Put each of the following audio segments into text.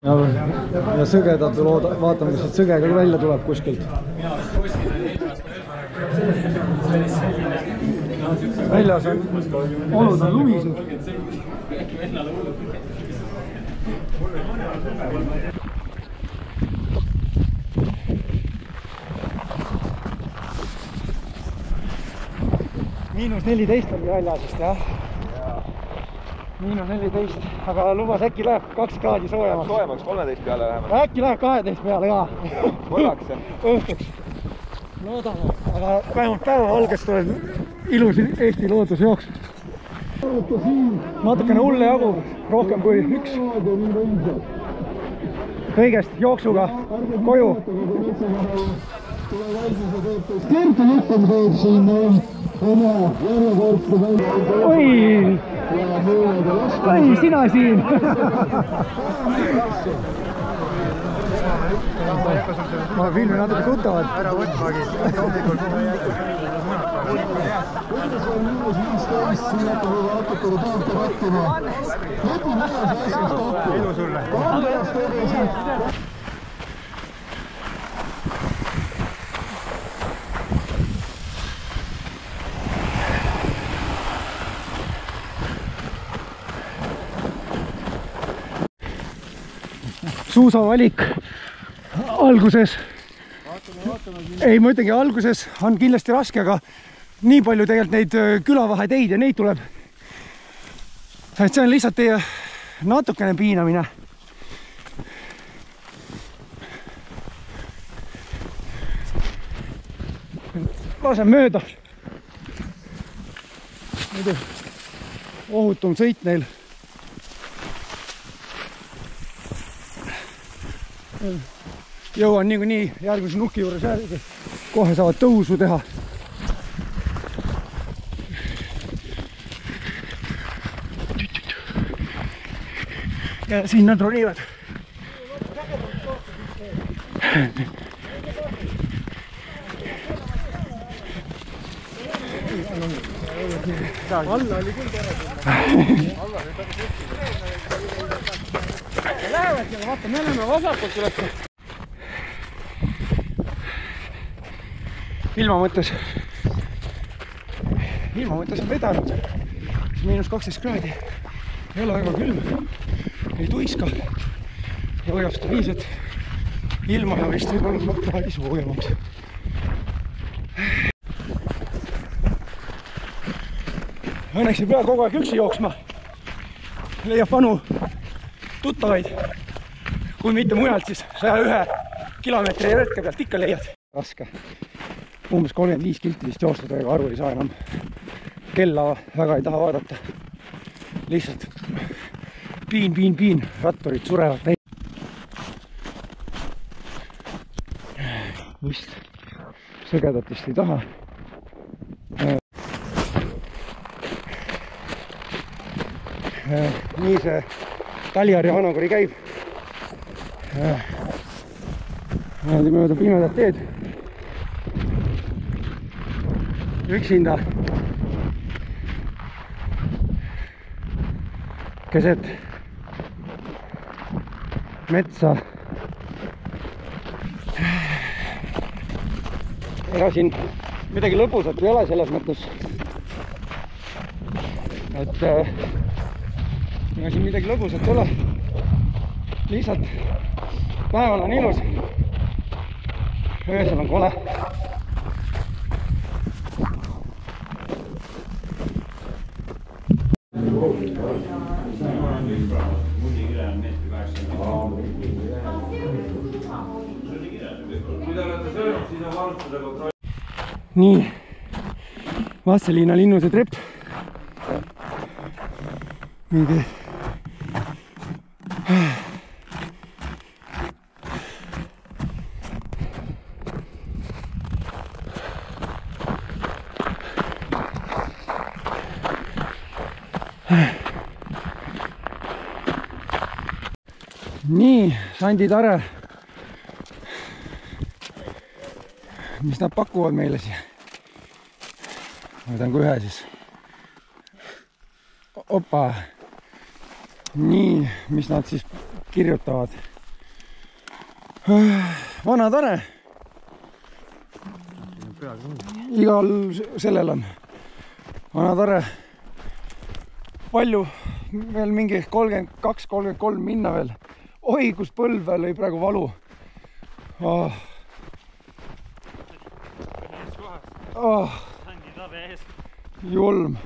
ja sõgedad vaatame, kas sõge ka välja tuleb kuskilt. Väljas on, olud on lumised. -14 oli väljasest, jah. -14, aga lubas äkki läheb 2 kraadi soojemaks. Soojemaks 13 peale vähemalt. Äkki läheb 12 peale ka. Korraks. Õhtuks. Loodame, aga vähemalt päevavalgest tuleb ilus Eesti loodusjooks. Natukene hulle jagu, rohkem kui üks. Kõigest jooksuga koju. Kertu Lüppel teeb siin oma järjekordse Oi, sina siin! Ma filmi natuke tuttavad. Ära võtmagi, hommikul Ilu sulle! Suusavalik alguses, ei ma ütlengi, alguses on kindlasti raske, aga nii palju tegelikult neid külavaheteid ja neid tuleb, et see on lihtsalt teie natukene piinamine. Lasen mööda. Muidu ohutum sõit neil. Jõuan niikuinii järgmise nuki juures järgi. Kohe saavad tõusu teha. Ja siin nad ronivad. Alla oli küll tore. Lähevadki, aga vaata, me oleme vasakult üles. Ilma mõttes on vedanud. -12 kraadi. Ei ole väga külm. Ei tuiska. Ja hoiab stabiilselt ilma ja vist võib olla kraadi soojemaks. Õnneks ei pea kogu aeg üksi jooksma. Leiab vanu tuttavaid. Kui mitte mujalt, siis 101 kilomeetri retke pealt ikka leiad. Raske. Umbes 35 kilti vist joostada, ega aru ei saa enam. Kella väga ei taha vaadata. Lihtsalt piin. Ratturid surevad neid. Vist sõgedatist ei taha. Nii see Taljar ja Hanokori käib. Mööda pimedat teed. Üksinda. Keset metsa. Ega siin midagi lõbusat ei ole selles mõttes. Et ega siin midagi lõbusat ei ole. Lihtsalt päeval on ilus. Öösel on kole. Nii, Vasseliina linnuse trepp. Mingi nii, sanditare. Mis nad pakuvad meile siia? Ma võtan kui ühe siis. Opa. Nii, mis nad siis kirjutavad. Vana tore. Igal sellel on vana tore. Palju veel mingi 32-33 minna veel. Oi, kus põlv veel oli praegu valu. Julm.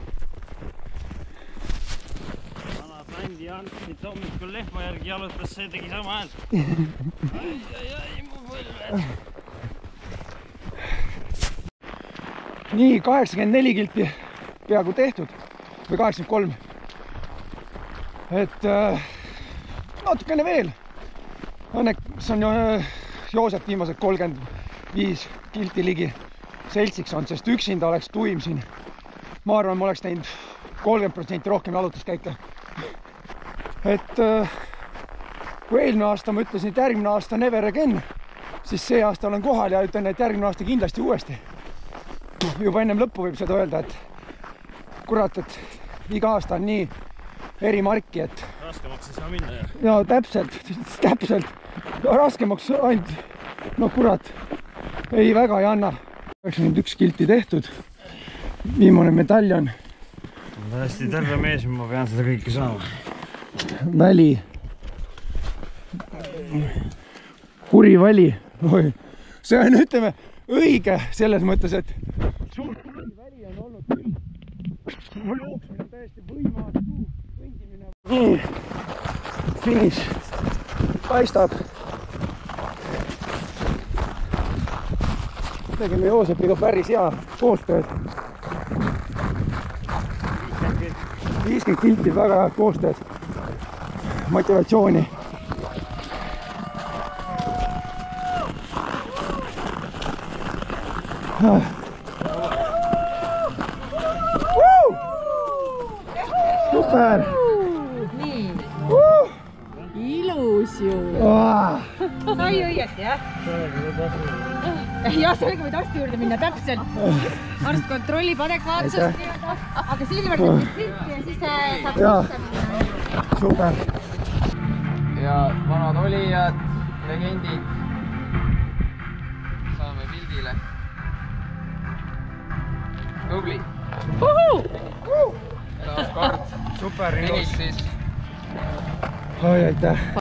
Vana Sandi Antsit hommikul lehma järgi jalutas, see tegi sama häält. Ai, mu põlved. Nii, 84 kilti peaaegu tehtud või 83. Et natukene veel. Õnneks on Joosep viimased 35 kilti ligi seltsiks on, sest üksinda oleks tuim siin. Ma arvan, ma oleks teinud 30% rohkem jalutuskäike. Et kui eelmine aasta ma ütlesin, et järgmine aasta never again, siis see aasta olen kohal ja ütlen, et järgmine aasta kindlasti uuesti. Juba ennem lõppu võib seda öelda, et kurat, et iga aasta on nii eri marki, et Raskemaks ei saa minna ja. Ja täpselt. Raskemaks ainult, no kurat, ei väga ei anna. 91 kilti tehtud. Viimane medaljon. Täiesti terve mees, ma pean seda kõike saama. Väli. Kuri väli. See on, ütleme, õige selles mõttes, et suurt kuri väli on olnud küll. Mul jooksmine täiesti võimatu. Nii, finiš paistab. Tegime Joosepiga päris hea koostööd. 50 kilti väga head koostööd. Motivatsiooni. Super! Nii. Ilus ju. Sai õieti, jah? Jah, sellega võid arsti juurde minna, täpselt. Arst kontrollib adekvaatsust. Aga Silver teeb pilti ja siis saab sisse minna. Super! ja vanad olijad, legendid. Saame pildile. Tubli. Taas kord. Super, Finiš siis. Oi, aitäh!